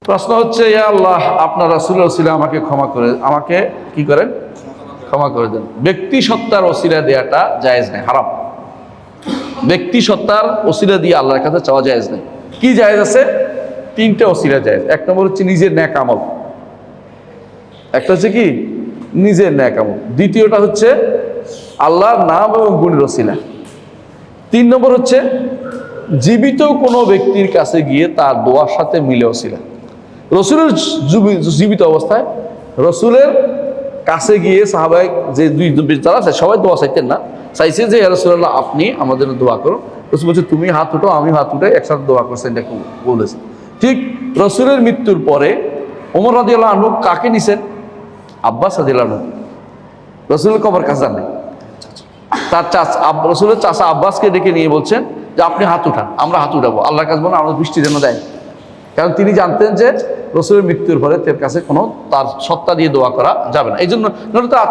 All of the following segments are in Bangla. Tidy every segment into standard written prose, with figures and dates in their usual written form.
প্রশ্ন হচ্ছে, ইয়া আল্লাহ, আপনার রাসূলের ওসিলা আমাকে ক্ষমা করে, আমাকে কি করেন, ক্ষমা করে দেন। ব্যক্তি সত্তার ওসিলা দেওয়াটা জায়েজ নেই, হারাম। ব্যক্তি সত্তার ওসিলা দিয়ে আল্লাহর কাছে চাওয়া জায়েজ নেই। কি জায়েজ আছে? তিনটা ওসিলা জায়েজ। এক নম্বর হচ্ছে নিজের নেক আমল, একটা হচ্ছে কি নিজের নেক আমল, দ্বিতীয়টা হচ্ছে আল্লাহর নাম এবং গুণের ওসিলা, তিন নম্বর হচ্ছে জীবিত কোনো ব্যক্তির কাছে গিয়ে তার দোয়ার সাথে মিলে ওসিলা। রসুলের জীবিত অবস্থায় রসুলের কাছে গিয়ে সাহাবায়ে যে যারা আছে সবাই দোয়া চাইতেন না, চাইছে যে ইয়া রাসূলুল্লাহ আপনি আমাদের দোয়া করো। রসুল বলছে তুমি হাত উঠাও, আমি হাত উঠাই, একসাথে দোয়া করছেন, এটা বলেছে। ঠিক রসুলের মৃত্যুর পরে ওমর রাদিয়াল্লাহু আনহু কাকে নিছেন? আব্বাস রাদিয়াল্লাহু আনহু। রসুলের কবর কাছে যান নাই, তার রসুলের চাচা আব্বাসকে ডেকে নিয়ে বলছেন যে আপনি হাত উঠান, আমরা হাত উঠাবো, আল্লাহর কাছে বলেন আমরা বৃষ্টি যেন দেয়। কারণ তিনি জানতেন যে রসুলের মৃত্যুর পরে তার কাছে কোনো তার সত্তা দিয়ে দোয়া করা যাবে না। এই জন্য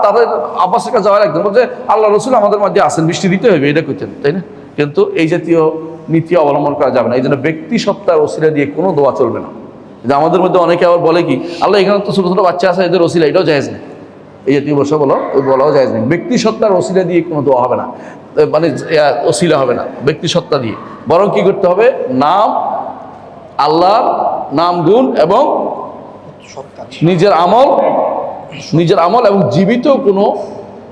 তাদের আব্বাসের কাছে যাওয়ার একদম বলছে আল্লাহ রসুল আমাদের মধ্যে আসেন, বৃষ্টি দিতে হবে, এটা করতেন, তাই না? কিন্তু এই জাতীয় নীতি অবলম্বন করা যাবে না। এই জন্য ব্যক্তি সত্তার ওসিলা দিয়ে কোনো দোয়া চলবে না। যে আমাদের মধ্যে অনেকে আবার বলে কি আল্লাহ এখানে তো ছোটো ছোটো বাচ্চা আছে, এদের ওসিলা, এটাও জায়েজ নেই। এই জাতীয় বসে বলাও জায়েজ নেই। ব্যক্তি সত্তার ওসিলা দিয়ে কোনো দোয়া হবে না, মানে ওসিলা হবে না ব্যক্তি সত্তা দিয়ে। বরং কি করতে হবে? নাম, আল্লাহর নাম গুণ এবং নিজের আমল এবং জীবিত কোনো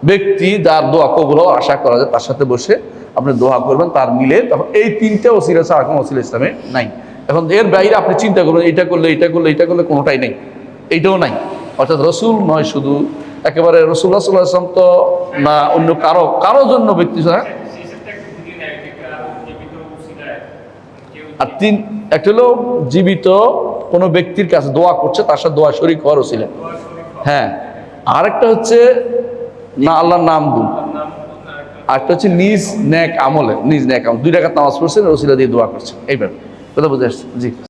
ব্যক্তি যার দোয়া কবুল হওয়ার আশা করা যায় তার সাথে বসে আপনি দোয়া করবেন, তার মিলে। তখন এই তিনটে ওসিলা ছাড়া কোনো ওসিলা ইসলামে নাই। এখন এর বাইরে আপনি চিন্তা করবেন এটা করলে এটা করলে এটা করলে, কোনোটাই নেই, এইটাও নাই। অর্থাৎ রসুল নয় শুধু, একেবারে রাসূলুল্লাহ সাল্লাল্লাহু আলাইহি ওয়াসাল্লাম তো না, অন্য কারো জন্য ব্যক্তি ছাড়া। আর একটা হলো জীবিত কোনো ব্যক্তির কাছে দোয়া করছে, তার সাথে দোয়া শরীক হওয়ার ওসিলা। হ্যাঁ, আরেকটা হচ্ছে না আল্লাহর নাম গুণ, আরেকটা হচ্ছে নিজ নেক আমল, দুই রাকাত নামাজ পড়ছেন, ওসিলা দিয়ে দোয়া করছেন। এইভাবে কথা বুঝে আসছে। জি।